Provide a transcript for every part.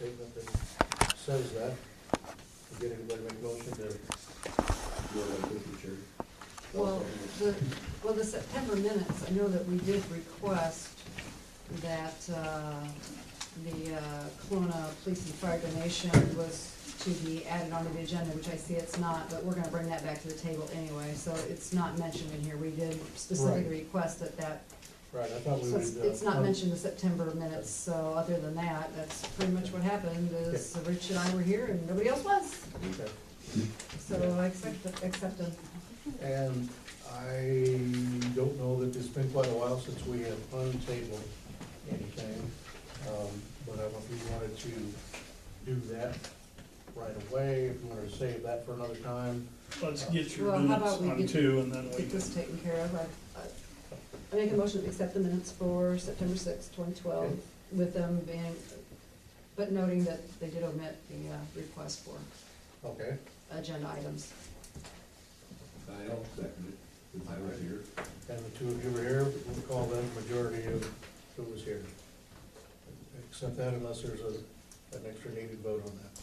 statement that says that. Get anybody to make a motion to go like this, Chair? Well, the September minutes, I know that we did request that, the Kelowna Police and Fire donation was to be added onto the agenda, which I see it's not, but we're gonna bring that back to the table anyway, so it's not mentioned in here. We did specifically request that, Right, I thought we so would. it's not mentioned in the September minutes, so other than that, that's pretty much what happened, is Rich and I were here and nobody else was. Okay. So I accept them. And I don't know that it's been quite a while since we have untabled anything, but I don't know if we wanted to do that right away, if you wanted to save that for another time. Let's get your Well, how minutes about we on get- two, and then we Get can, this taken care of. I make a motion to accept the minutes for September sixth, 2012, Okay. with them being, but noting that they did omit the request for Okay, agenda items. I'll second it, since I was here. and the two of you were here, we'll call that majority of who was here. Accept that unless there's an extra needed vote on that.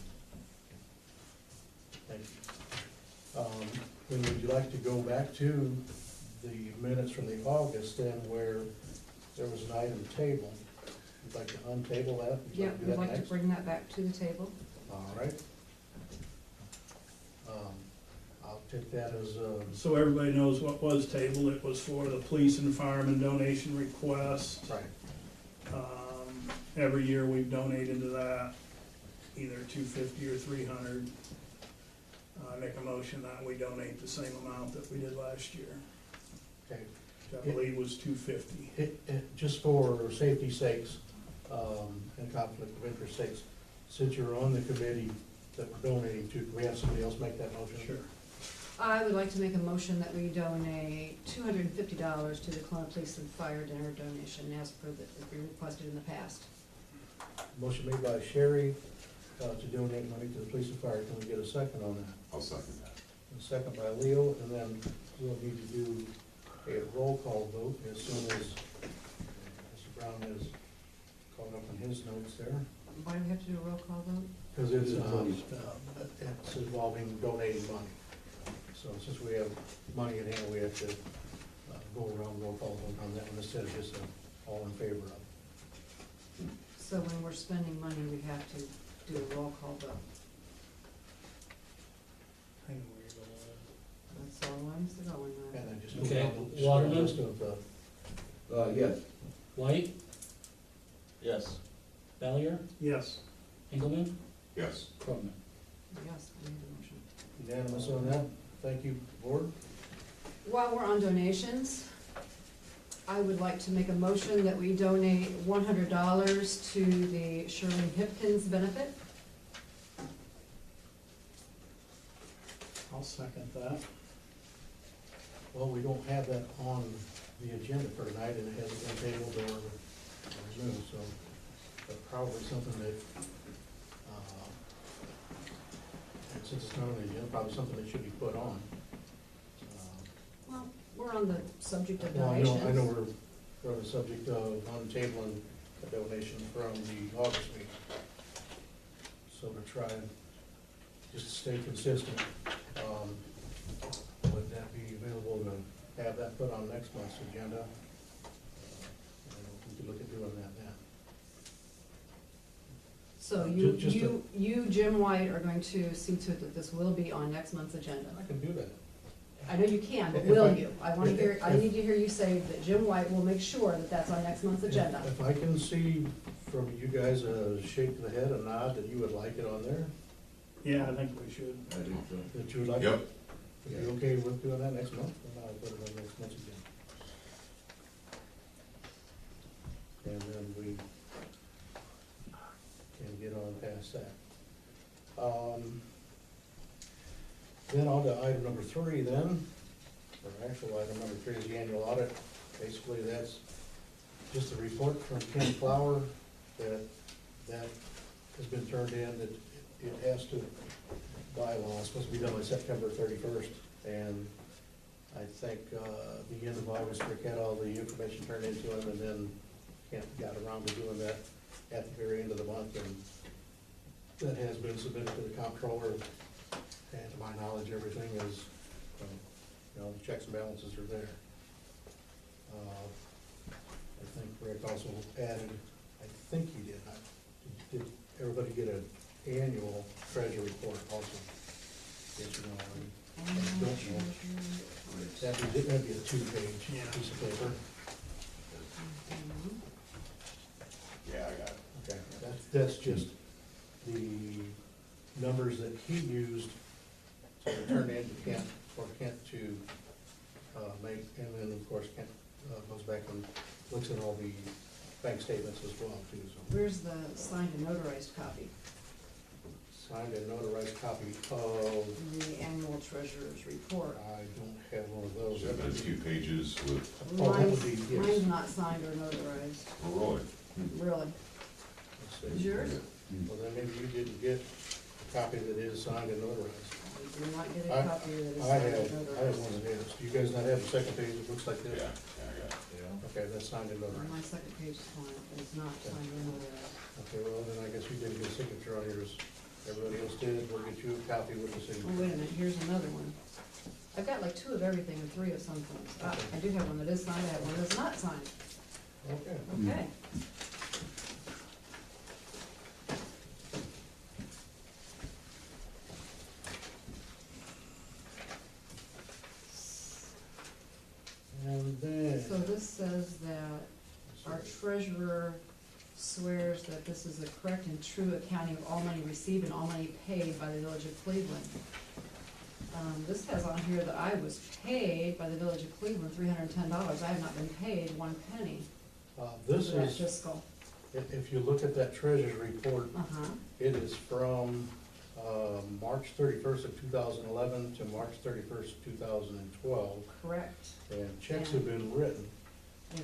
Thank you. Then would you like to go back to the minutes from the August then where there was an item table? You'd like to untable that? Would you Yeah, do we'd that like to next? bring that back to the table. All right. I'll take that as, so everybody knows what was tabled. It was for the police and fireman donation request. right, Every year we've donated to that, either $250 or $300. I make a motion that we donate the same amount that we did last year, okay. which I believe was $250. Just for safety's sakes, and conflict of interest sakes, since you're on the committee that we're donating to, can we have somebody else make that motion? Sure. I would like to make a motion that we donate $250 to the Kelowna Police and Fire dinner donation as per the, as we requested in the past. Motion made by Sherry, to donate money to the police and fire. Can we get a second on that? I'll second that. A second by Leo, and then we'll need to do a roll call vote as soon as Mr. Brown has caught up on his notes there. Why do we have to do a roll call vote? Because it's involving donating money. So since we have money in hand, we have to go around roll call vote on that one instead of just all in favor of. So when we're spending money, we have to do a roll call vote. I know where you're going with That's all I'm going with. And then just Okay, go down the Waterman? list of, Yes. White, Yes. Valier, it. Yes. Engelmann, Yes. Krogman. Yes, we need a motion. unanimous on that. Thank you, board. While we're on donations, I would like to make a motion that we donate $100 to the Shirley Hipkins benefit. I'll second that. Well, we don't have that on the agenda for tonight, and it hasn't been tabled or removed, so that's probably something that, and since it's not on the agenda, probably something that should be put on. Well, we're on the subject of Well, donations. I know we're on the subject of untabling a donation from the August meeting. So to try and just stay consistent, would that be available to have that put on next month's agenda? We could look at doing that then. So Just you, Jim White, are going to see to it that this will be on next month's agenda. I can do that. I know you can, but If will I- you? I want to hear, I if- need to hear you say that Jim White will make sure that that's on next month's agenda. If I can see from you guys a shake of the head, a nod that you would like it on there, Yeah, I think we should. I think so. that you would like. Yep. If you're okay with doing that next month, then I'll put it on next month's agenda. And then we can get on past that. Then on to item number 3 then, or actual item number 3 is the annual audit. Basically, that's just a report from Ken Flower that has been turned in, that it has to, by law, it's supposed to be done by September 31st. And I think the end of August, Rick had all the information turned into him, and then Kent got around to doing that at the very end of the month, and that has been submitted to the comptroller, and to my knowledge, everything is, you know, the checks and balances are there. I think Rick also added, I think he did, did everybody get an annual treasure report also? Yes or no? I don't know. That'd be a two-page Yeah. piece of paper. Yeah, I got it. Okay, that's just the numbers that he used to turn in to Kent, for Kent to, make, and then, of course, Kent, goes back and looks at all the bank statements as well, too, so. Where's the signed and notarized copy? Signed and notarized copy of, The annual treasurer's report. I don't have one of those. So that's 2 pages with, Oh, that would be, yes. Mine's not signed or notarized, oh, really? really. Let's see. Is yours? Well, then maybe you didn't get a copy that is signed and notarized. I do not get I- a copy that is I signed have and one notarized. that is. Do you guys not have the second page that looks like Yeah, this? yeah, I got it. Okay, that's signed and My notarized. second page is fine, but it's not signed or notarized. Okay, well, then I guess you didn't get a signature on yours. Everybody else did. We'll get you a copy with the Oh, signature. wait a minute, here's another one. I've got like 2 of everything and 3 of some things. Ah, I do have one that is signed, I have one that's not signed. Okay. Okay. And then. So this says that our treasurer swears that this is a correct and true accounting of all money received and all money paid by the Village of Cleveland. This has on here that I was paid by the Village of Cleveland $310. I have not been paid 1 penny This for that is, fiscal. if you look at that treasurer's report, Uh-huh, it is from, March 31st of 2011 to March 31st, 2012. correct. And checks have been written. They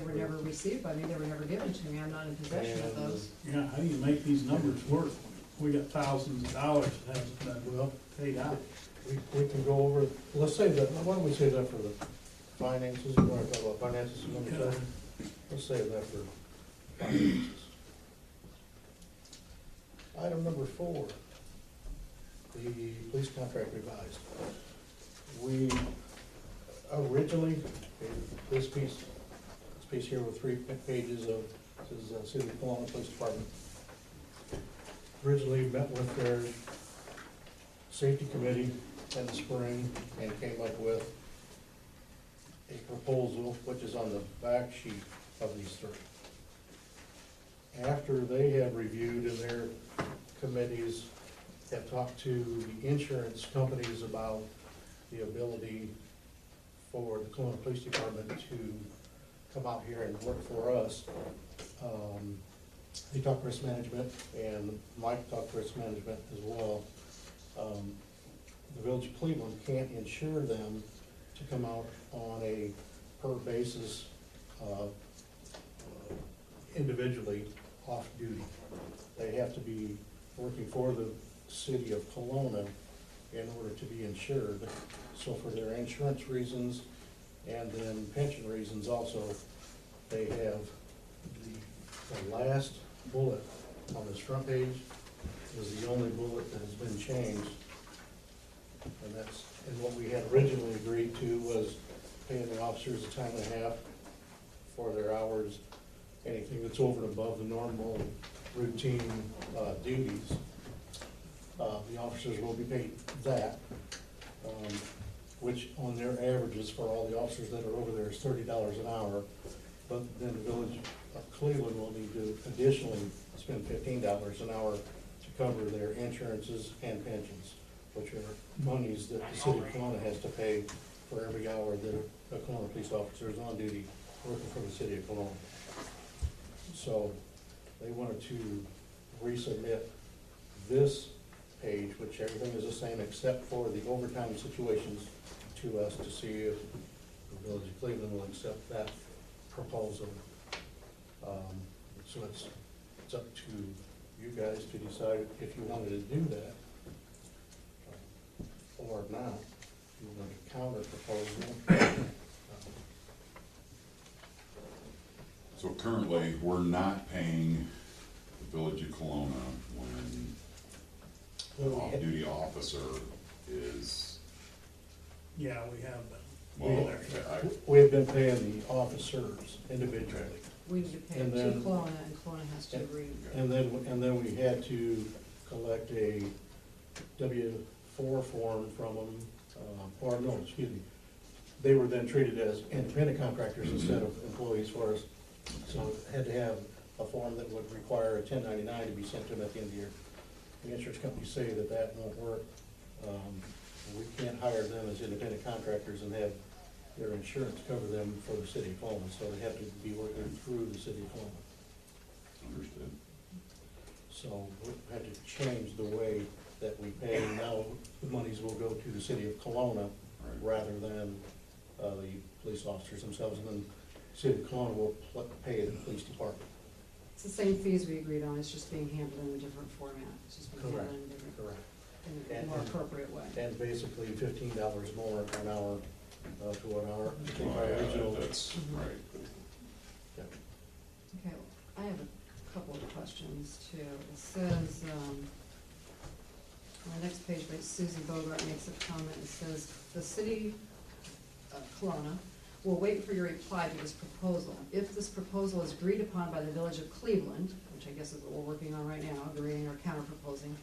were never received by me, they were never given to me, I'm not in possession of And- those. Yeah, how do you make these numbers work? We got thousands of dollars that hasn't been Well, paid out. we can go over, let's save that, why don't we save that for the finances? You wanna talk about finances some other time? Let's save that for finances. Item number 4, the police contract revised. We originally, this piece here with 3 pages of, this is City of Kelowna Police Department. Originally met with their safety committee in the spring and came up with a proposal, which is on the back sheet of these 3. After they have reviewed and their committees have talked to the insurance companies about the ability for the Kelowna Police Department to come out here and work for us, they talked risk management, and Mike talked risk management as well. The Village of Cleveland can't insure them to come out on a per basis, individually off duty. They have to be working for the city of Kelowna in order to be insured. So for their insurance reasons and then pension reasons also, they have the last bullet on this front page is the only bullet that has been changed. And what we had originally agreed to was paying the officers a time and a half for their hours, anything that's over and above the normal routine, duties. The officers will be paid that, which on their averages for all the officers that are over there is $30 an hour. But then the Village of Cleveland will need to additionally spend $15 an hour to cover their insurances and pensions, which are monies that the city of Kelowna has to pay for every hour that a Kelowna police officer is on duty working for the city of Kelowna. So they wanted to resubmit this page, which everything is the same except for the overtime situations, to us to see if the Village of Cleveland will accept that proposal. So it's up to you guys to decide if you wanted to do that or not. If you want a counter proposal. So currently, we're not paying the Village of Kelowna when the off-duty officer is, Yeah, we have them. well, There. We have been paying the officers individually. We need to pay And to then- Kelowna, and Kelowna has to agree. And then we had to collect a W-4 form from them, or no, excuse me. They were then treated as independent contractors instead of employees for us. So had to have a form that would require a 1099 to be sent to them at the end of the year. The insurance companies say that that won't work. We can't hire them as independent contractors and have their insurance cover them for the city of Kelowna, so they have to be working through the city of Kelowna. understood. So we had to change the way that we pay. Now the monies will go to the city of Kelowna Right. rather than the police officers themselves, and then the city of Kelowna will pay the police department. It's the same fees we agreed on, it's just being handled in a different format. It's just being handled in a different, Correct. in a more appropriate way. And basically $15 more an hour to what our Well, yeah, original. that's Mhm. right. Yeah. Okay, I have a couple of questions too. It says, on the next page, but Susie Bogart makes a comment, it says, the city of Kelowna will wait for your reply to this proposal. If this proposal is agreed upon by the village of Cleveland, which I guess is what we're working on right now, agreeing or counter-proposing,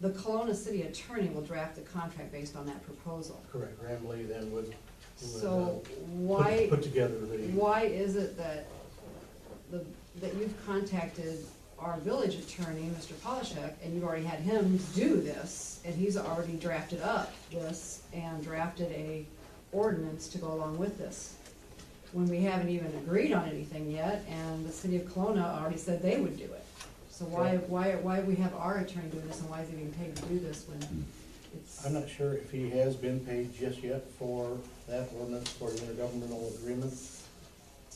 the Kelowna city attorney will draft the contract based on that proposal. Correct, Graham Lee then would. So why? Put together the. Why is it that that you've contacted our village attorney, Mr. Polishek, and you've already had him do this, and he's already drafted up this and drafted a ordinance to go along with this, when we haven't even agreed on anything yet, and the city of Kelowna already said they would do it? So why we have our attorney doing this, and why is he being paid to do this when it's? I'm not sure if he has been paid just yet for that ordinance for the intergovernmental agreement.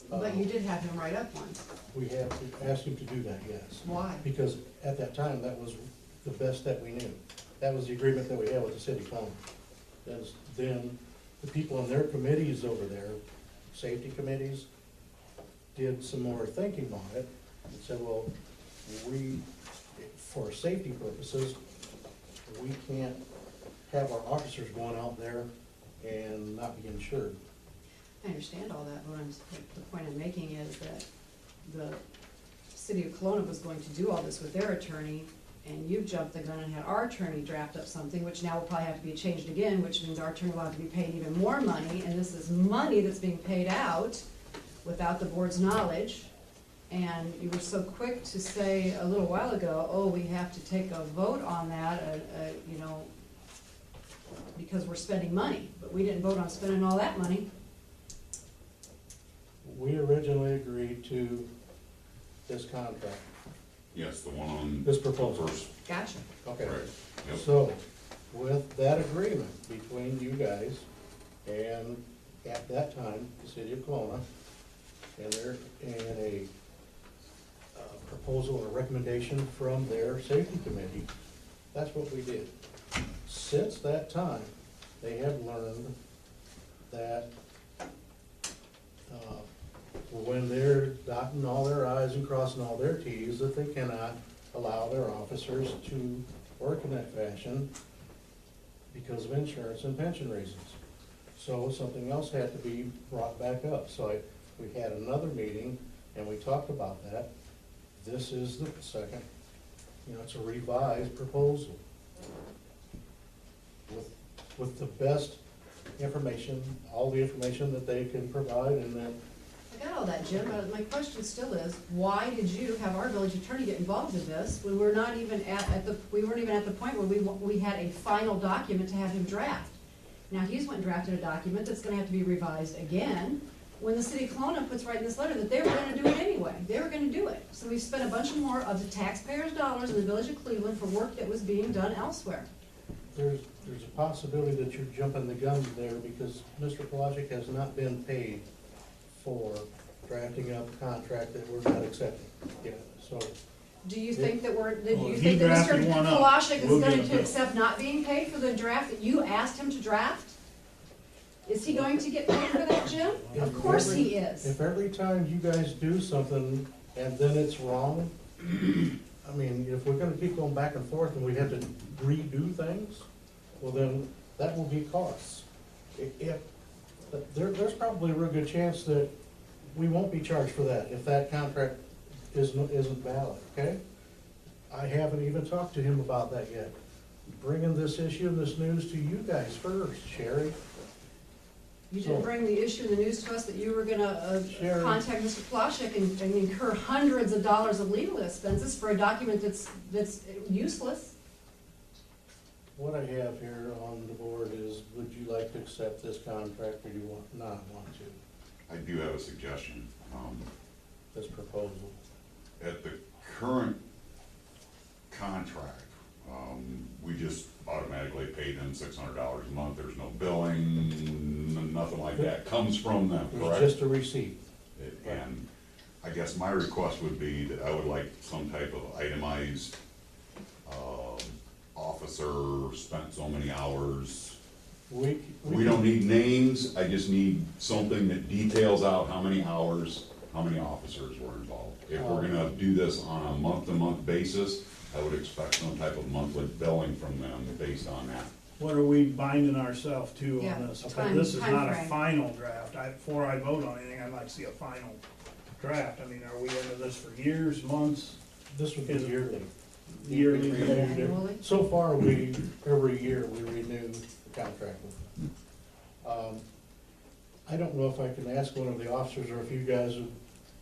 But you did have him write up one. We have to ask him to do that, yes. Why? Because at that time, that was the best that we knew. That was the agreement that we had with the city of Kelowna. Then the people on their committees over there, safety committees, did some more thinking on it and said, well, for safety purposes, we can't have our officers going out there and not be insured. I understand all that, but the point I'm making is that the city of Kelowna was going to do all this with their attorney, and you've jumped the gun and had our attorney draft up something, which now will probably have to be changed again, which means our attorney will have to be paid even more money, and this is money that's being paid out without the board's knowledge. And you were so quick to say a little while ago, oh, we have to take a vote on that, you know, because we're spending money, but we didn't vote on spending all that money. We originally agreed to this contract, Yes, the one on this proposal. first, Gotcha. Okay. right, yep. So, with that agreement between you guys and at that time, the city of Kelowna, and a proposal or recommendation from their safety committee, that's what we did. Since that time, they have learned that when they're dotting all their i's and crossing all their t's, that they cannot allow their officers to work in that fashion because of insurance and pension reasons. So something else had to be brought back up. So we had another meeting and we talked about that. This is the second, it's a revised proposal with the best information, all the information that they can provide, and that I got all that, Jim, but my question still is, why did you have our village attorney get involved in this when we're not even we weren't even at the point where we had a final document to have him draft? Now, he's went and drafted a document that's gonna have to be revised again, when the city of Kelowna puts right in this letter that they were gonna do it anyway. They were gonna do it. So we spent a bunch more of the taxpayers' dollars in the village of Cleveland for work that was being done elsewhere. there's a possibility that you're jumping the gun there because Mr. Pelagic has not been paid for drafting up a contract that we're not accepting yet, so. Do you think that do Well, you he think that Mr. drafted one up. Polaschek is We'll going get a to bill. accept not being paid for the draft that you asked him to draft? Is he going to get paid for that, Jim? Of course he is. If every time you guys do something and then it's wrong, I mean, if we're gonna keep going back and forth and we have to redo things, well then, that will be costs. If, there's probably a real good chance that we won't be charged for that if that contract isn't valid, okay? I haven't even talked to him about that yet. Bringing this issue and this news to you guys first, Sherry. You didn't bring the issue in the news to us that you were gonna Sure. contact Mr. Plashek and incur hundreds of dollars of legal expenses for a document that's useless. What I have here on the board is, would you like to accept this contract or do you not want to, I do have a suggestion. this proposal? At the current contract, we just automatically pay them $600 a month. There's no billing, nothing like that comes from them, It's correct? just a receipt. And I guess my request would be that I would like some type of itemized, officer spent so many hours. We don't need names, I just need something that details out how many hours, how many officers were involved. If we're gonna do this on a month-to-month basis, I would expect some type of monthly billing from them based on that. What are we binding ourselves to Yeah, on this? Okay, time- this is not a timeframe. final draft. Before I vote on anything, I'd like to see a final draft. I mean, are we into this for years, months, This would be Is it- yearly. yearly? Annually? So far, every year, we renew the contract with them. I don't know if I can ask one of the officers, or if you guys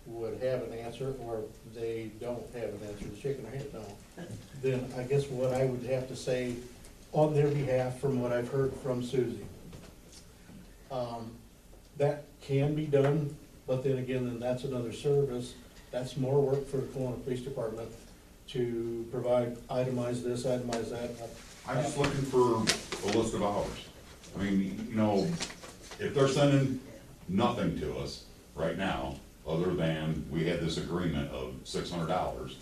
would have an answer, or if they don't have an answer, they're shaking their head no. Then I guess what I would have to say on their behalf, from what I've heard from Susie, that can be done, but then again, then that's another service. That's more work for the Kelowna Police Department to provide, itemize this, itemize that. I'm just looking for a list of hours. I mean, you know, if they're sending nothing to us right now, other than we had this agreement of $600,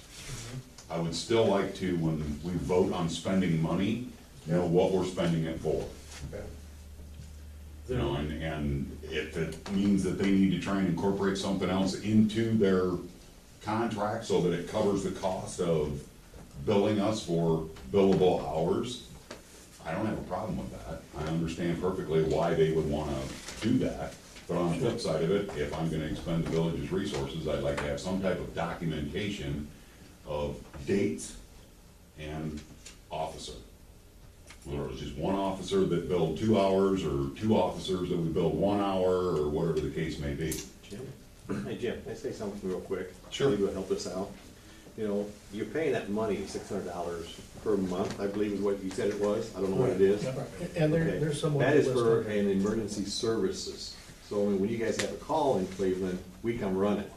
I would still like to, when we vote on spending money, know what we're spending it for. Okay. You know, and if it means that they need to try and incorporate something else into their contract so that it covers the cost of billing us for billable hours, I don't have a problem with that. I understand perfectly why they would wanna do that. But on the flip side of it, if I'm gonna expend the village's resources, I'd like to have some type of documentation of dates and officer. Whether it was just one officer that billed 2 hours, or 2 officers that would bill 1 hour, or whatever the case may be. Jim, hey Jim, can I say something real quick? Sure. Maybe it'll help us out. You know, you're paying that money, $600 per month, I believe is what you said it was, I don't know what it is. Right. And Okay. there's someone. That is for listed. an emergency services, so when you guys have a call in Cleveland, we come running,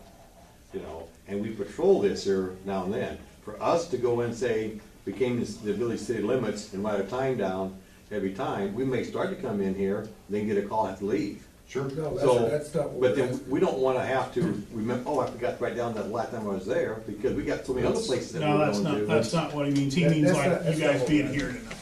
you know, and we patrol this here now and then. For us to go and say, we came to the village city limits and write our time down every time, we may start to come in here, then get a call, have to leave. Sure. No, So, that's not what but we're then asking. we don't wanna have to remember, oh, I forgot to write down that last time I was there, because we got so many other places that No, we're that's going to. not, that's not what he means. He That- means that's like not- you that's not guys what being we're here asking. tonight.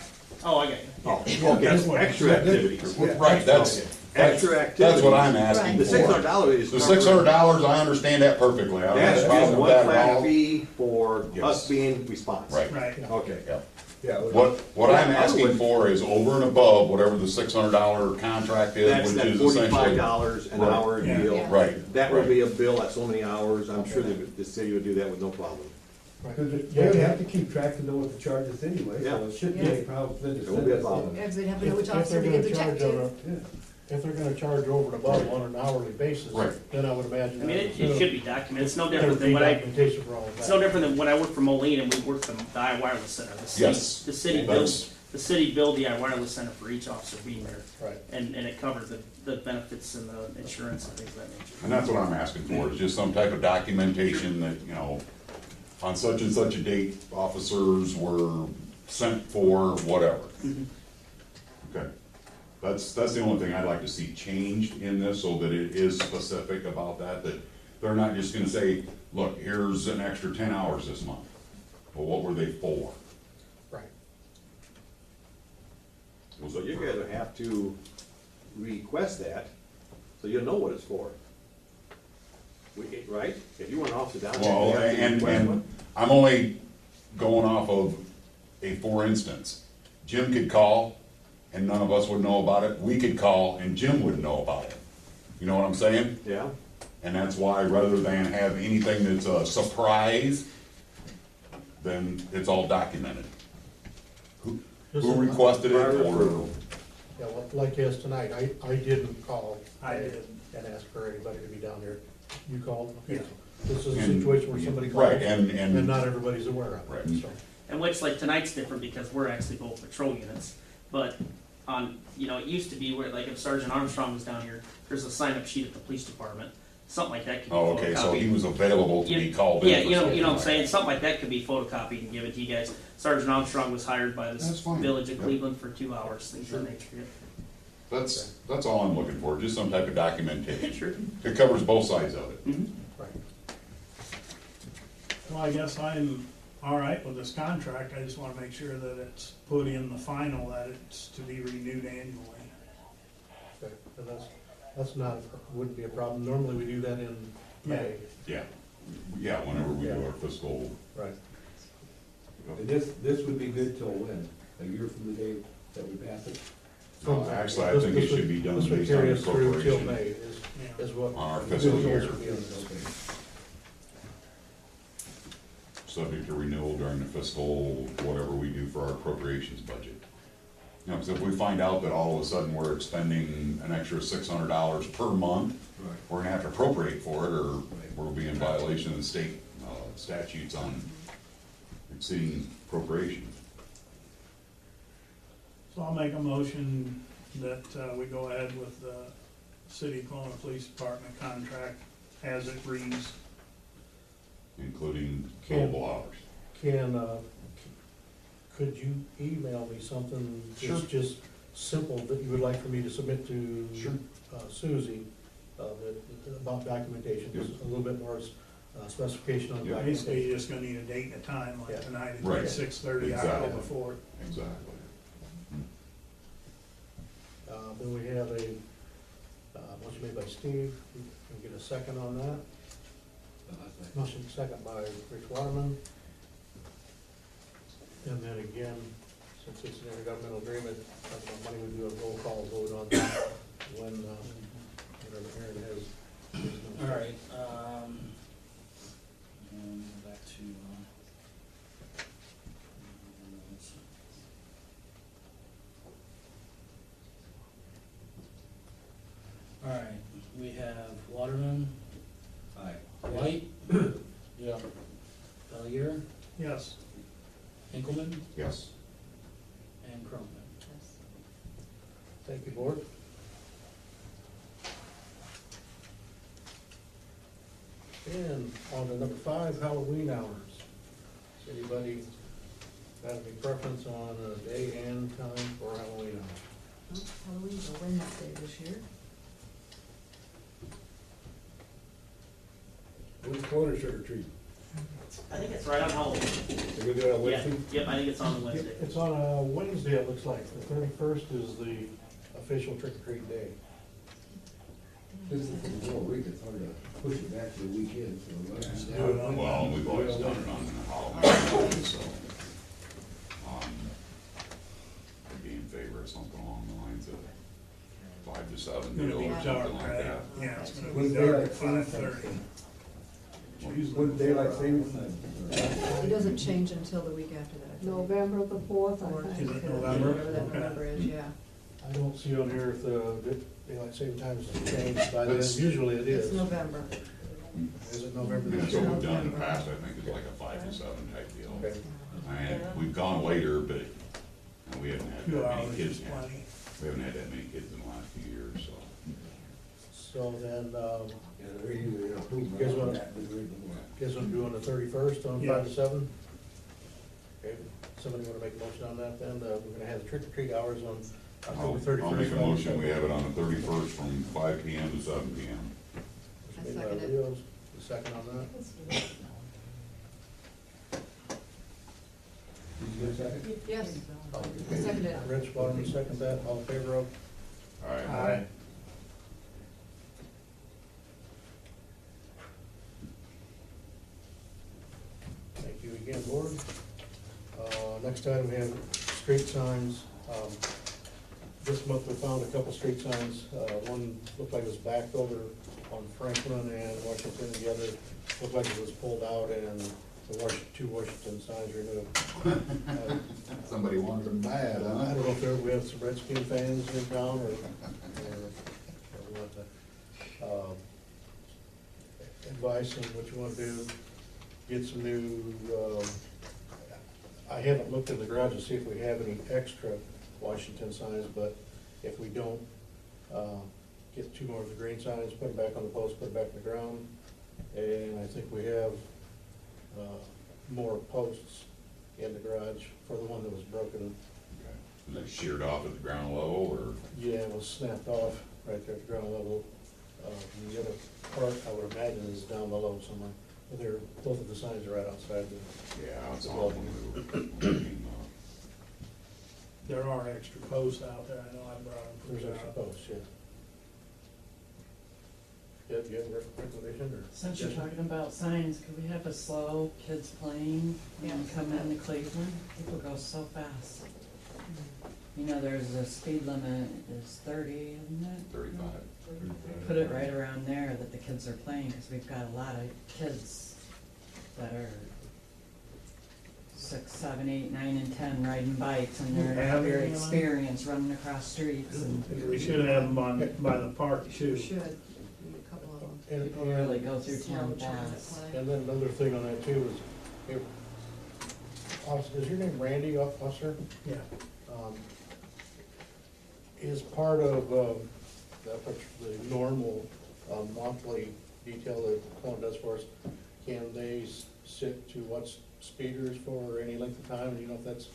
Oh, I got you. Oh, That's okay, what- extra activity. Right, that's Extra activity. That's what I'm asking The for. $600 is. The $600, I understand that perfectly. I don't have That's a just problem with one that at flat all. fee for Yes. us being responsible. Right. Right. Okay. Yeah. Yeah. What I'm asking for is over and above whatever the $600 contract is, That's which that is essentially. $45 an Right. hour Yeah. deal. Yeah. Right. That would right. be a bill at so many hours, I'm sure the city would do that with no problem. Because they would have to keep track to know what the charge is anyway, Yeah. so it shouldn't be Yeah. any problem for them to It won't send be a us. problem. Yeah, 'cause they'd have to know which If officer they're to gonna give the check charge to. on if they're gonna charge over and above on an hourly basis, Right. then I would imagine. I mean, it should be documented. It's no There different would than be when I, documentation for all of it's no that. different than when I worked for Moline and we worked for the iWireless Center. Yes. The city That's- builds, the city billed the iWireless Center for each officer being there. Right. And it covered the benefits and the insurance and things of that nature. And that's what I'm asking for, is just some type of documentation that, you know, on such and such a date, officers were sent for whatever. Okay. That's the only thing I'd like to see changed in this, so that it is specific about that they're not just gonna say, look, here's an extra 10 hours this month. Well, what were they for? Right. So you guys would have to request that, so you'll know what it's for. Right? If you want an officer down there. Well, you have to and request one. I'm only going off of a for instance, Jim could call and none of us would know about it. We could call and Jim wouldn't know about it. You know what I'm saying? Yeah, And that's why rather than have anything that's a surprise, then it's all documented. Who requested it Prior or, approval. Yeah, like yes tonight, I didn't call. I did. And ask for anybody to be down there. You called? Yeah. Okay. This is a And- situation where somebody called. right, and not everybody's aware of Right. it, so. And which, like, tonight's different because we're actually both patrol units, but on, you know, it used to be where, like, if Sergeant Armstrong was down here, there's a sign-up sheet at the police department, something like that could be oh, okay, so he photocopied. was available to be called in. Yeah, for you know what I'm something saying, like something like that could be photocopied and given to you guys. Sergeant Armstrong was hired by That's this fine. village of Yep. Cleveland for 2 hours, things of that nature. that. That's all I'm looking for, just some type of documentation. Sure. It covers both sides of it. Mhm. Right. Well, I guess I'm all right with this contract, I just wanna make sure that it's put in the final, that it's to be renewed annually. Okay. And that's not, wouldn't be a problem. Normally we do that in May. Yeah, yeah, whenever we do our fiscal, Right. And this would be good till when? A year from the day that we pass it? no, actually, I think it should be done This would based on carry us through till appropriation May Yeah. is what. on our fiscal year, would be on this. Okay. subject to renewal during the fiscal, whatever we do for our appropriations budget. You know, because if we find out that all of a sudden we're expending an extra $600 per month, Right. we're gonna have to appropriate for it, or we'll be in violation of the state statutes on exceeding appropriations. So I'll make a motion that we go ahead with the City of Kelowna Police Department contract as it reads. Including Can- billable hours. Could you email me something Sure. just simple that you would like for me to submit to Sure. Susie about documentation, Yep. just a little bit more specification on Yeah. Basically, documentation. you're just gonna need a date and a time, Yeah. like tonight Right. at 6:30, Exactly. October 4th. Exactly. Then we have a motion made by Steve. Can we get a second on that? Motion second by Rich Waterman. And then again, since it's an intergovernmental agreement, talking about money, we do a roll call vote on that when, whenever Aaron has. his notes. All right, and back to, all right, we have Waterman, Aye. White, Yeah. Valier, Yes, Hinkleman, Yes. and Cronin. Thank you, board. And on to number 5, Halloween hours. Does anybody have any preference on a day and time for Halloween hours? Oh, Halloween's a Wednesday this year. When's corner trick or treat? I think it's right on Halloween. They're gonna do it on Yeah, Wednesday? yep, I think it's on Wednesday. It's on a Wednesday, it looks like. The 31st is the official trick or treat day. This is for the whole week, it's hard to push it back to the weekend, so. let's just Do it do on- Well, we've always done it on Halloween, so. I'd be in favor of something along the lines of 5 to 7, it's gonna be or dark, something like right? that. Yeah, it's gonna be When's dark at daylight savings 5:30. time? Usually When's daylight before, savings time? It doesn't change until the week after that. I think. November the 4th, I Or think. Is it to- November? Whatever that Okay. November is, yeah. I don't see on here if the daylight saving times changed by then. That's- Usually it It's is. November. Is it November? And that's what we've done in the past, I think, is like a 5 to 7 type deal. Okay. And we've gone later, but we haven't had 2 that hours many kids is yet. plenty. We haven't had that many kids in the last few years, so. So then, Yeah, they're usually approved. Guess what? That, they're ready to go. guess I'm doing the 31st on Yeah. 5 to 7? Okay, somebody wanna make a motion on that then? We're gonna have the trick or treat hours on October 31st. I'll make a motion, we have it on the 31st from 5 PM to 7 PM. I Made by second it. Leo's. A second on that? Did you get a second? Yes, I second it. Rich, Waterman, second that, all in favor of? All right. Aye. Thank you again, board. Next item, we have street signs. This month we found a couple street signs. One looked like it was backed over on Franklin and Washington. The other looked like it was pulled out and the two Washington signs removed. Somebody wanted them bad, I huh? don't know if we have some Redskin fans in town or what. Advice on what you wanna do. Get some new, I haven't looked in the garage to see if we have any extra Washington signs, but if we don't, get two more of the green signs, put them back on the post, put them back in the ground. And I think we have, more posts in the garage for the one that was broken. And they sheared off at the ground level, or? Yeah, it was snapped off right there at the ground level. The other part, I would imagine, is down below somewhere. But they're, both of the signs are right outside the. Yeah, it's all moving. There are extra posts out there, I know I brought them. There's extra posts, yeah. Yeah, do you have a recommendation or? Since you're talking about signs, could we have a slow kids playing when you Yeah. come into Cleveland? People go so fast. You know, there's a speed limit is 30, isn't it? 35. Put it right around there that the kids are playing, because we've got a lot of kids that are 6, 7, 8, 9, and 10 riding bikes, and they're Have very anyone? experienced running across streets and We should have them on, by the park We too. should, need a couple of them. And, people really go through Slow town transit fast. play. and then another thing on that too is, is your name Randy, officer? Yeah. Is part of, the normal, monthly detail that Clone does for us, can they sit to watch speeders for any length of time? Do you know if that's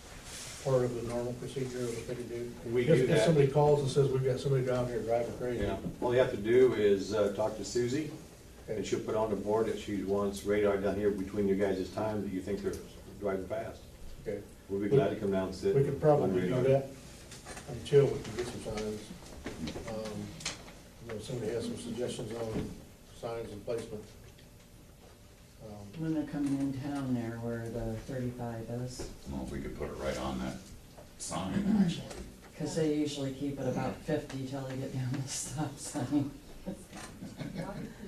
part of the normal procedure of what they can do? We do If that. somebody calls and says, we've got somebody down here driving crazy. Yeah, all you have to do is, talk to Susie, and Okay. she'll put on the board that she wants radar down here between you guys' time that you think they're driving fast. Okay. We'll be glad to come down and sit. We could probably on do radar. that until we can get some signs. Somebody has some suggestions on signs and placement. When they're coming in town there where the 35 is, I don't know if we could put it right on that sign, actually. because they usually keep it about 50 till they get down the stop sign.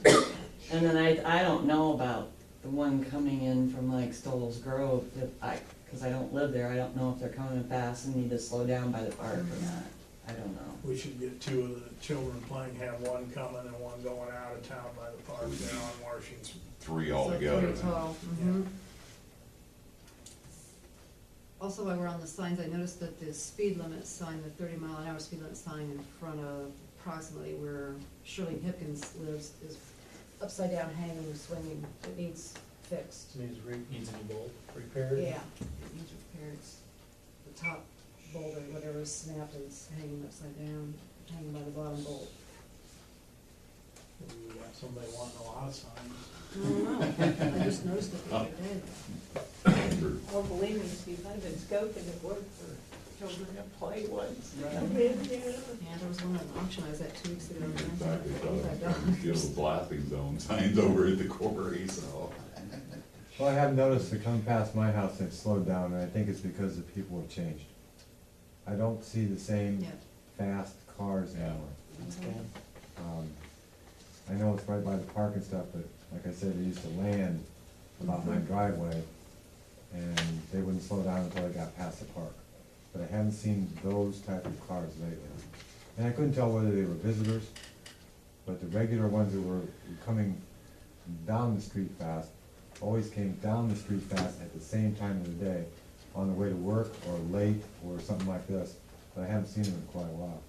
And then I don't know about the one coming in from like Stoll's Grove, because I don't live there, I don't know if they're coming fast and need to slow down by the park or not. I don't know. We should get two of the children playing, have one coming and one going out of town by the park there on Washington. 3 altogether. So 3 total, mhm. Also, while we're on the signs, I noticed that the speed limit sign, the 30-mile-an-hour speed limit sign in front of approximately where Shirley Hipkins lives is upside down, hanging, swinging. It needs fixed. Needs a new bolt repaired. Yeah, it needs repaired. The top bolt or whatever is snapped and it's hanging upside down, hanging by the bottom bolt. We got somebody wanting a lot of signs. I don't know, I just noticed it the other day. Well, believe me, Steve, I've been scoping it work for children to play once. Yeah, there was one at an auction I was at 2 weeks ago. and I think Give $25. the blasting zone signs over at the quarry, so. Well, I have noticed that coming past my house, it's slowed down, and I think it's because the people have changed. I don't see the same Yeah. fast cars anymore. That's good. I know it's right by the park and stuff, but like I said, they used to land about my driveway, and they wouldn't slow down until they got past the park. But I haven't seen those type of cars lately. And I couldn't tell whether they were visitors, but the regular ones that were coming down the street fast always came down the street fast at the same time of the day, on the way to work or late or something like this. But I haven't seen them in quite a while.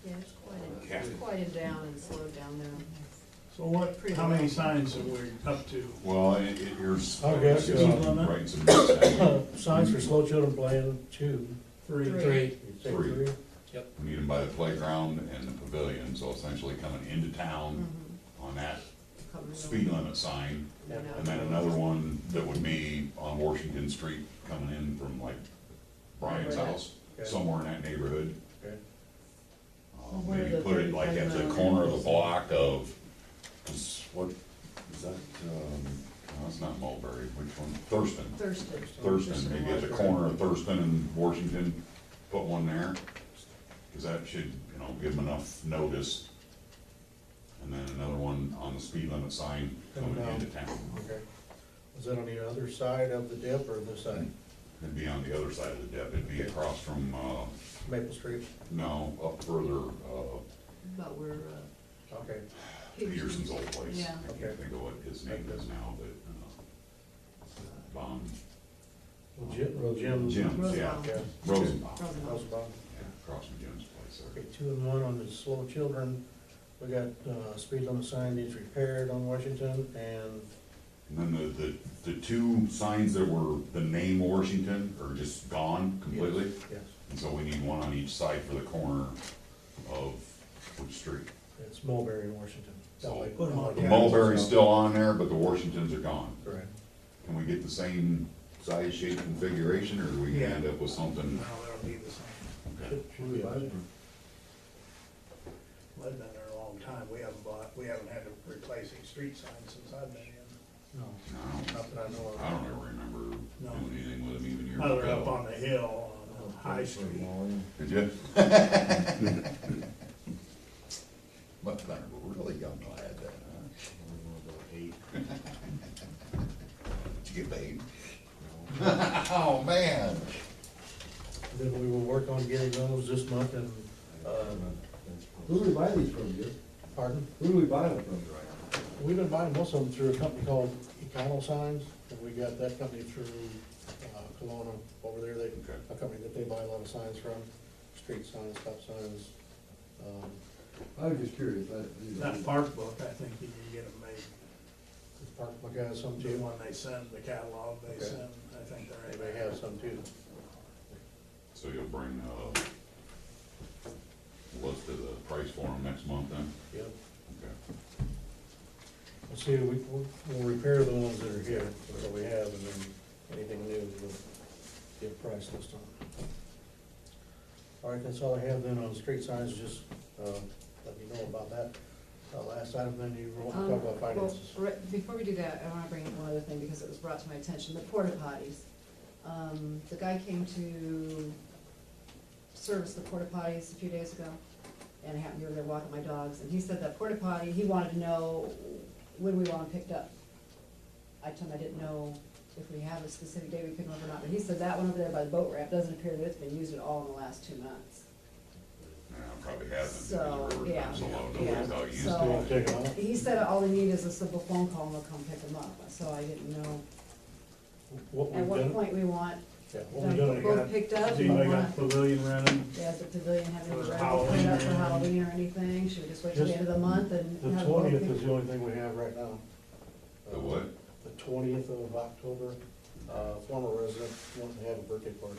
That's good. Yeah, it's quieted down and slowed down there. So what, how many signs are we up to? Well, here's. Okay, Speed limit? Writing some notes down. Signs for slow children playing, 2. Three. Three. You say Three. 3? We need them by the playground and the pavilion, so essentially coming into town on that speed limit sign. And then another one that would be on Washington Street coming in from like Brian's house, Okay. somewhere in that neighborhood. Okay. Well, where Maybe the put it like at the 35 corner of the miles. block of, what, is that, no, it's not Mulberry, which one? Thurston. Thurston, maybe at the corner of Thurston and Washington, put one there, cause that should, you know, give them enough notice. And then another one on the speed limit sign coming into town. Okay. Is that on the other side of the dip or this side? It'd be on the other side of the dip, it'd be across from, Maple Street? no, up further, But we're, Okay. Peterson's old place. Yeah. I can't think of what his name is now, but, Bond, Well, Jim. Jim's, yeah, Rosenbaum. Yeah. Rosenbaum, Rosenbaum. yeah, across from Jim's place there. Okay, 2 and 1 on the slow children. We got, speed limit sign needs repaired on Washington, and And then the two signs that were the name Washington are just gone completely. yes, And so we need one on each side for the corner of which street. it's Mulberry in Washington. So, Like- Put 'em on The Yeah. Mulberry's still on there, but the Washingtons are gone. Correct. Can we get the same size, shape, configuration, or are we gonna end up with something? No, that'll be the same. Okay. Should be okay. Well, I've been there a long time. We haven't had to replace any street signs since I've been in. No, No, not that I know of. I don't ever remember No. doing anything with them even years Other up ago. on the hill on High Street. Did you? Must have been a really young lad then, huh? Did you get paid? Oh, man. Then we will work on getting those this month and, Who do we buy these from, Jim? pardon? Who do we buy them from? We've been buying most of them through a company called Econo Signs, and we got that company through, Kelowna over there. They, Okay. a company that they buy a lot of signs from, street signs, stop signs. I was just curious. That park book, I think you can get them made. Park, my guy has some The too. one they send, the catalog they Okay. send, I think They they're. may have some too. So you'll bring a list of the price for them next month then? Yep. Okay. Let's see, we'll repair the ones that are here, that's what we have, and then anything new, we'll get a price list on. All right, that's all I have then on street signs, just, let me know about that. Last item, then you want to talk about finances. Well, before we do that, I wanna bring up one other thing, because it was brought to my attention, the porta potties. The guy came to service the porta potties a few days ago, and I happened to be over there walking my dogs, and he said that porta potty, he wanted to know when we want them picked up. I told him I didn't know if we have a specific day we pick them up or not, but he said that one over there by the boat ramp doesn't appear that it's been used at all in the last 2 months. Yeah, probably hasn't. So, because the river's yeah, been so low, yeah, nobody's out using so- Do you it. want to take them out? He said all they need is a simple phone call and they'll come pick them up, so I didn't know What at we've what done, point we want yeah, what we've them done, both picked up. Has and anybody want- got pavilion rented? Yeah, the pavilion have any For ready, Halloween put up or for anything? Halloween or anything? Should we just wait till the Just end of the month and the have both 20th picked? is the only thing we have right now. The what? The 20th of October, former resident wanted to have a birthday party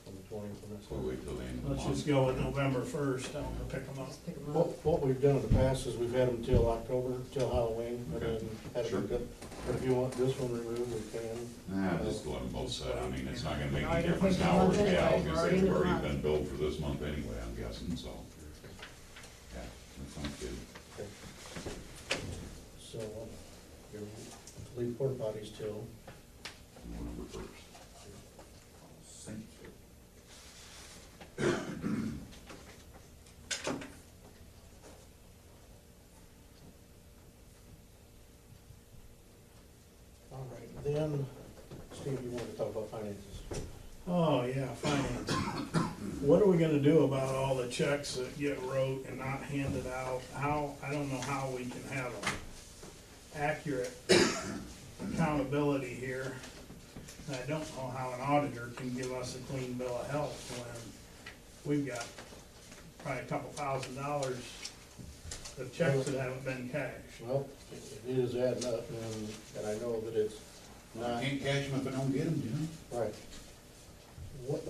on the 20th, and that's. We'll wait till the end of the Let's month. just go with November 1st, tell them to pick them up. Just pick them up. What we've done in the past is we've had them till October, till Halloween, and Okay. then had Sure. it picked up. But if you want this one removed, we can. Nah, just let them both set, I mean, it's not gonna make Already any difference picked now, them or, up yeah, I was anyway, gonna already say, in we've the already month. been billed for this month anyway, I'm guessing, so. Yeah, that sounds good. So, you leave porta potties till, November 1st. Thank you. all right, then, Steve, you wanted to talk about finances? Oh, yeah, finance. What are we gonna do about all the checks that get wrote and not handed out? I don't know how we can have accurate accountability here. And I don't know how an auditor can give us a clean bill of health when we've got probably a couple $1,000 of checks that haven't been cashed. Well, it is adding up, and I know that it's not. Can't catch them if I don't get them, Jim. Right. What?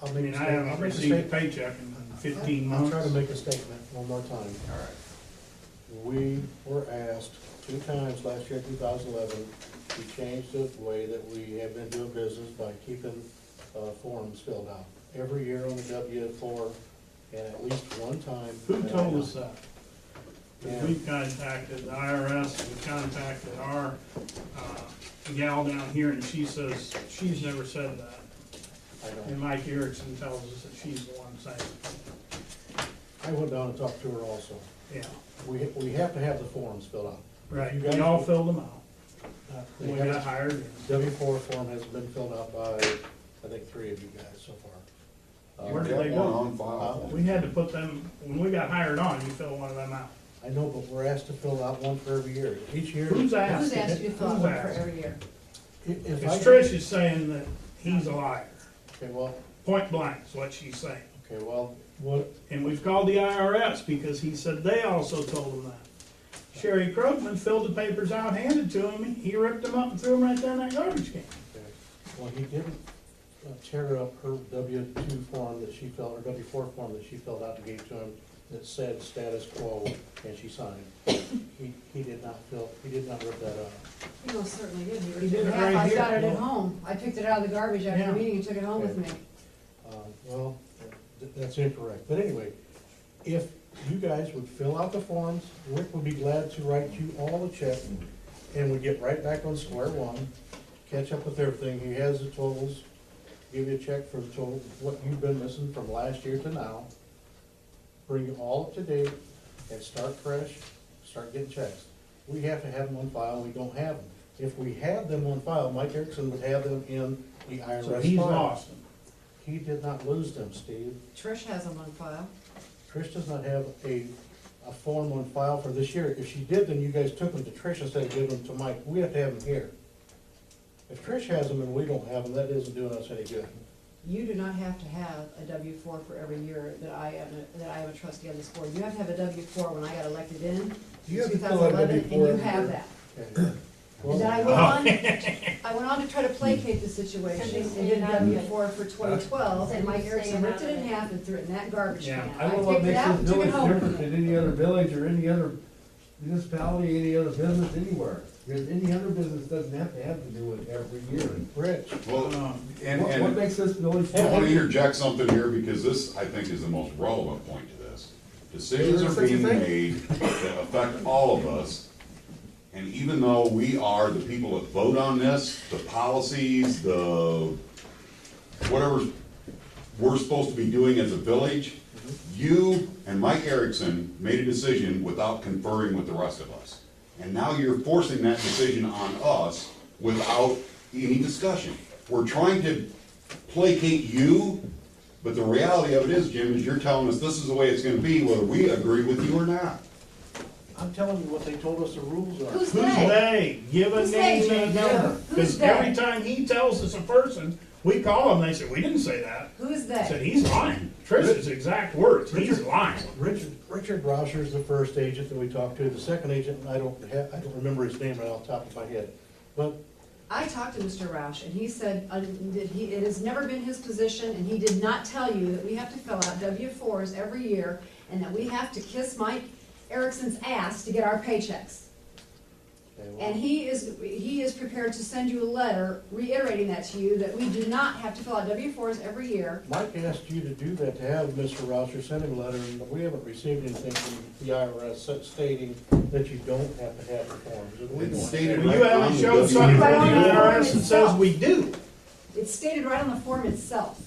I'll I make mean, a I statement. haven't I'll make a received a statement. paycheck in 15 I'll months. try to make a statement one more time. All right. We were asked 2 times last year, 2011, to change the way that we have been doing business by keeping forms filled out. Every year on the W-4, and at least one time. Who told us that? Yeah. We've contacted the IRS, we contacted our, gal down here, and she says, she's never said that. I And don't, Mike Erickson tells us that she's the one saying it. I went down and talked to her also. Yeah, We have to have the forms filled out. right, You guys- we all filled them out. They We haven't- got hired in. W-4 form has been filled out by, I think, 3 of you guys so far. Where You did got they one go? on file. We had to put them, when we got hired on, you fill one of them out. I know, but we're asked to fill out one for every year. Each year. Who's asked? Who's asked you to fill out Who's one for asked? every year? If I. Because Trish is saying that he's a liar, Okay, well, point blank is what she's saying. okay, well, what, And we've called the IRS because he said they also told him that. Sherry Krogman filled the papers out, handed to him, he ripped them up and threw them right there in that garbage can. okay, well, he didn't tear up her W-2 form that she filled, or W-4 form that she filled out and gave to him that said status quo, and she signed. He did not rip that up. He most certainly did. He did it Half, right I've here. got it at home. I picked it out of the garbage after Yeah. the meeting and took it home with me. Well, that's incorrect, but anyway, if you guys would fill out the forms, Rick would be glad to write you all a check, and we'd get right back on square one, catch up with everything, he has the totals, give you a check for the total, what you've been missing from last year to now, bring you all up to date, and start fresh, start getting checks. We have to have them on file, we don't have them. If we had them on file, Mike Erickson would have them in the IRS So file. he's lost them. He did not lose them, Steve. Trish has them on file. Trish does not have a form on file for this year. If she did, then you guys took them to Trish instead of giving them to Mike. We have to have them here. If Trish has them and we don't have them, that isn't doing us any good. You do not have to have a W-4 for every year that I am a trustee on this board. You have to have a W-4 when I got elected in You have to fill out a 2011, and W-4 you every have year. that. Okay. And then Well, I went on to try to placate the situation and did a W-4 for 2012, and Mike Erickson ripped it in half and threw it in that garbage Yeah. can. I don't know what picked it makes out this and took it village home different with me. than any other village or any other municipality, any other business anywhere. Because any other business doesn't have to do it every year. Rich, Well, and, What and makes this village I want to different? interject something here because this, I think, is the most relevant point to this. Decisions are being made that affect all of us. And even though we are the people that vote on this, the policies, the, whatever we're supposed to be doing as a village, you and Mike Erickson made a decision without conferring with the rest of us. And now you're forcing that decision on us without any discussion. We're trying to placate you, but the reality of it is, Jim, is you're telling us this is the way it's gonna be, whether we agree with you or not. I'm telling you what they told us the rules are. Who's Who's they? they? Give a Who's they, name and a Jake? number. Who's Because they? every time he tells us a person, we call them, they say, we didn't say that. Who is I said, they? he's lying. Trish's exact words, he's lying. Richard Rauscher is the first agent that we talked to. The second agent, I don't remember his name right off the top of my head. But I talked to Mr. Roush, and he said that it has never been his position, and he did not tell you that we have to fill out W-4s every year, and that we have to kiss Mike Erickson's ass to get our paychecks. okay, well, And he is prepared to send you a letter reiterating that to you, that we do not have to fill out W-4s every year. Mike asked you to do that, to have Mr. Rauscher send him a letter, and we haven't received anything from the IRS stating that you don't have to have the forms. And we It's don't. stated Well, you right on haven't the showed something Right from on the the form IRS that says itself. we do. It's stated right on the form itself.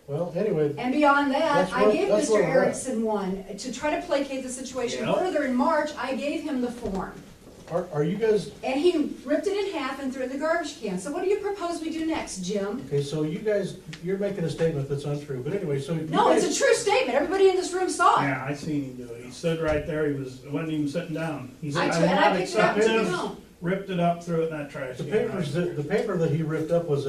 Well, anyway, And beyond that, That's I what- gave that's Mr. what we're at. Erickson one, to try to placate the situation Yeah. further in March, I gave him the form. are you guys, And he ripped it in half and threw it in the garbage can. So what do you propose we do next, Jim? okay, so you guys, you're making a statement that's untrue, but anyway, so. you No, it's guys- a true statement. Everybody in this room saw it. Yeah, I seen him do it. He stood right there, he wasn't even sitting down. He said, I I took, will and not I picked it up accept and took it this. home. Ripped it up, threw it in that trash The can. papers, the paper that he ripped up was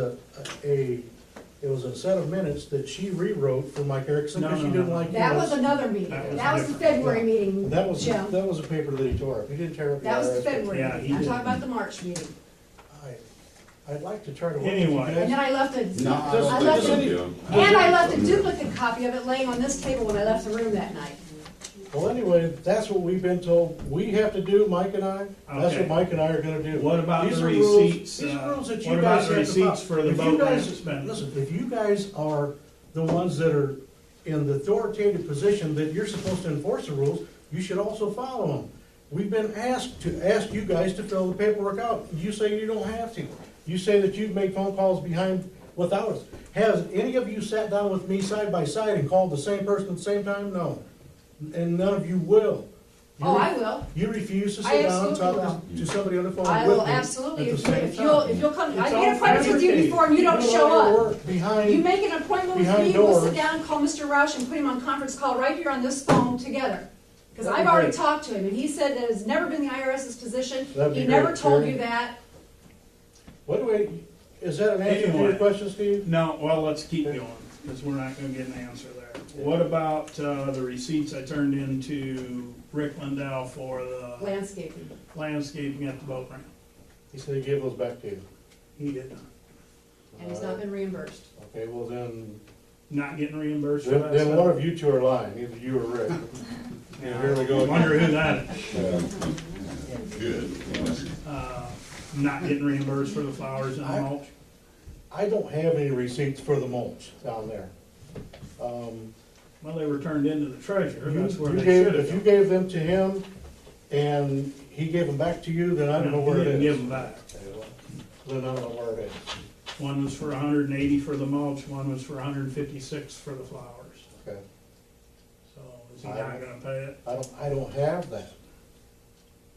it was a set of minutes that she rewrote for Mike Erickson, because No, she no, didn't no. like That was yours. another meeting. That was That was the different. February meeting, That was Jim. a paper that he tore up, he didn't tear up the That was the IRS paper. February Yeah, he meeting. I'm did. talking about the March meeting. I'd like to try to work with you Anyway. guys. And then I left No, I I don't left think it- so, Jim. And I left a duplicate copy of it laying on this table when I left the room that night. Well, anyway, that's what we've been told we have to do, Mike and I. That's Okay. what Mike and I are gonna do. What about These the are rules- receipts? These are rules that you What about guys the have to follow. receipts for the If you boat guys- ramp spending? Listen, if you guys are the ones that are in the authoritative position that you're supposed to enforce the rules, you should also follow them. We've been asked to ask you guys to fill the paperwork out. You say you don't have to. You say that you've made phone calls without us. Has any of you sat down with me side by side and called the same person at the same time? No. And none of you will. Oh, I will. You refuse to I sit down and absolutely talk to somebody on the phone with me. I will absolutely, at the same if you'll time. come, I It's made all an appointment with you fabricated. before and you don't do show all your up. work Behind. You make an appointment with behind me, we'll doors. sit down, call Mr. Roush and put him on conference call right here on this phone together. Because That'd I've be already great. talked to him, and he said that it's never been the IRS's position. That'd be He never great, told Terry. you that. What do we, is that an answer to Anyway. your question, Steve? No, well, let's keep going, because we're not gonna get an answer there. What about, the receipts I turned into Rick Lindell for the Landscaping. landscaping at the boat ramp? He said he gave those back to you. He did not. And he's not been reimbursed. Okay, well then, Not getting reimbursed for that then stuff? one of you two are lying, either you or Rick. Yeah, Here we go. Wonder who that is. Good. Not getting reimbursed for the flowers and the I- mulch? I don't have any receipts for the mulch down there. Well, they were turned into the treasurer, that's where You they gave, should have if you gone. gave them to him and he gave them back to you, then I don't know where He it didn't is. give them back. Okay, well, then I don't know where it is. One was for 180 for the mulch, one was for 156 for the flowers. Okay. So is he not gonna pay it? I don't have that.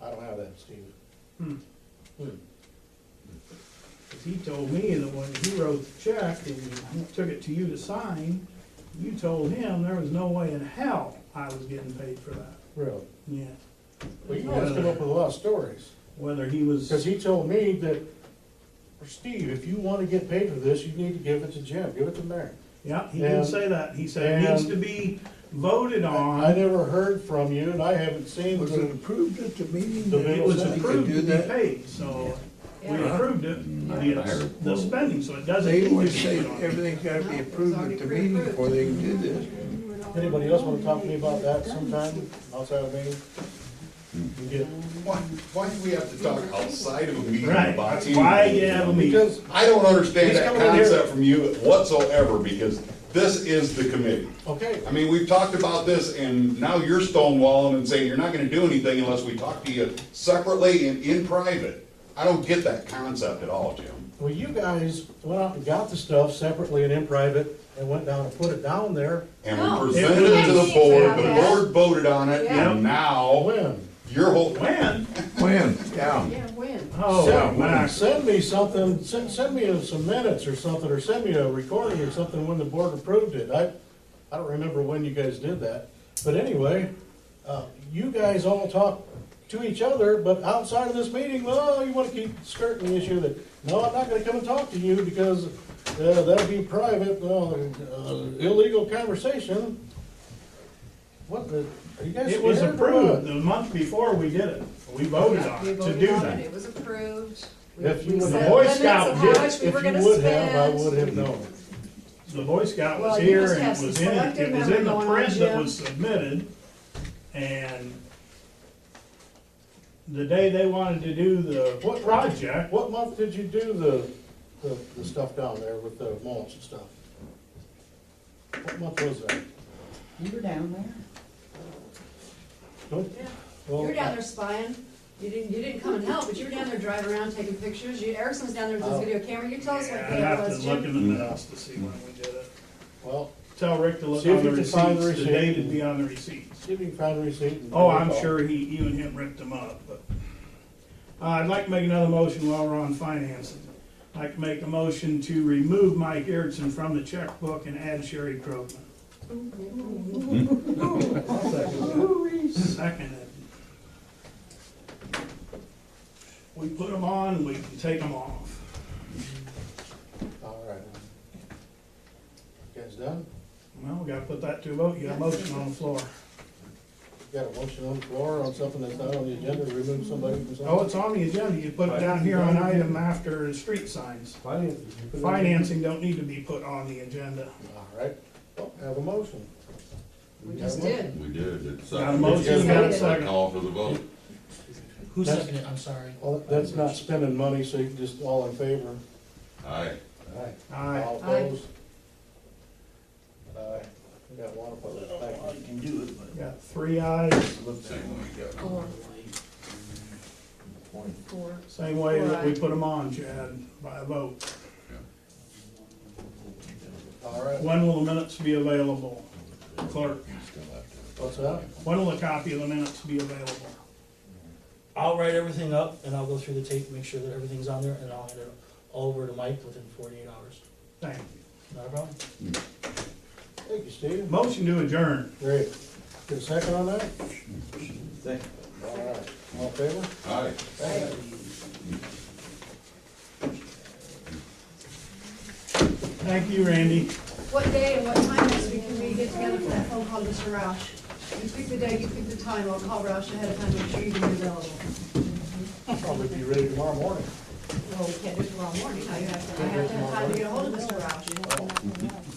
I don't have that, Steve. Hmm. Hmm. 'Cause he told me that when he wrote the check and he took it to you to sign, you told him there was no way in hell I was getting paid for that. Really? Yeah. Well, you guys come up with a lot of stories. Whether he was, Because he told me that, Steve, if you want to get paid for this, you need to give it to Jim, give it to Mary. yeah, he did And- say that. He said it needs and- to be voted I on. never heard from you, and I haven't seen Was it the, approved at the meeting? The that It was he could approved do to be that? paid, so we Yeah. approved it, the spending, so it doesn't They need to always be say put on. everything's gotta be No, it was approved already at the meeting pre-approved. before they can do this. anybody else want to talk to me about that sometime, outside of me? You get, Why do we have to talk outside of a meeting Right, about that's anything? why you have a meeting. because, I don't understand He's that coming in here- concept from you whatsoever, because this is the committee. okay, I mean, we've talked about this, and now you're stonewalling and saying you're not gonna do anything unless we talk to you separately and in private. I don't get that concept at all, Jim. well, you guys went out and got the stuff separately and in private, and went down and put it down there. And No, we it presented it to the can't board, be the that. board voted on it, Yeah. and now When? your whole, When? When? Yeah. Yeah, when? Oh, Send, Max. send me something, send me some minutes or something, or send me a recording or something when the board approved it. I don't remember when you guys did that, but anyway, you guys all talk to each other, but outside of this meeting, well, you wanna keep skirting the issue that, no, I'm not gonna come and talk to you because, that'd be private, illegal conversation. What the, are you guys It was scared or approved what? the month before we did it. We voted Yeah, on we it to voted do on that. It was approved. If you We would- set The Boy limits Scout of did. how much we If were you gonna would have, I spend. would have known. The Boy Scout was Well, you here must and have it some was in, selective it was memory in the going on, print that Jim. was submitted. And the day they wanted to do the project, What month did you do the stuff down there with the mulch and stuff? What month was that? You were down there. Nope. Yeah. Well, You were down there spying. You didn't come and help, but you were down there driving around taking pictures. Erickson was down there with his Oh. video camera. You tell us what I'd day it have was, to look in Jim. the minutes to see when we did it. Well, Tell Rick to look See if on the you can find the receipts, the receipt. date would be on the receipts. see if you can find the receipt. and Oh, I'm call. sure you and him ripped them up, but. I'd like to make another motion while we're on financing. I'd like to make a motion to remove Mike Erickson from the checkbook and add Sherry Krogman. Seconded. We put them on, we can take them off. All right. You guys done? Well, we gotta put that to a vote. You got a motion on the floor. You got a motion on the floor on something that's not on the agenda to remove somebody from something? Oh, it's on the agenda. You put it down here on item after the street signs. Financing don't need to be put on the agenda. All right, well, have a motion. We just did. We did, it's. Got a motion, got a second. Call for the vote. Who That's- seconded it? I'm sorry. Well, that's not spending money, so you can just all in favor. Aye. Aye. Aye. All Aye. opposed? Aye. We got one opposed, I thank you. can do it, but. Got 3 ayes, Same one we got. Four. Four. same way that we Right. put them on, Chad, by a vote. All right, When will the minutes be available? Clerk, what's that? when will a copy of the minutes be available? I'll write everything up and I'll go through the tape, make sure that everything's on there, and I'll hand it all over to Mike within 48 hours. Thank you. Not a problem? Thank you, Steve. Motion to adjourn. Great. Get a second on that? Second. All right, all in favor? Aye. Thank you, Randy. What day and what time next week can we get together for that phone call to Mr. Roush? You pick the day, you pick the time, I'll call Roush ahead of time, make sure you can be available. I'll probably be ready tomorrow morning. No, we can't do it tomorrow morning, I have to have time to get a hold of Mr. Roush.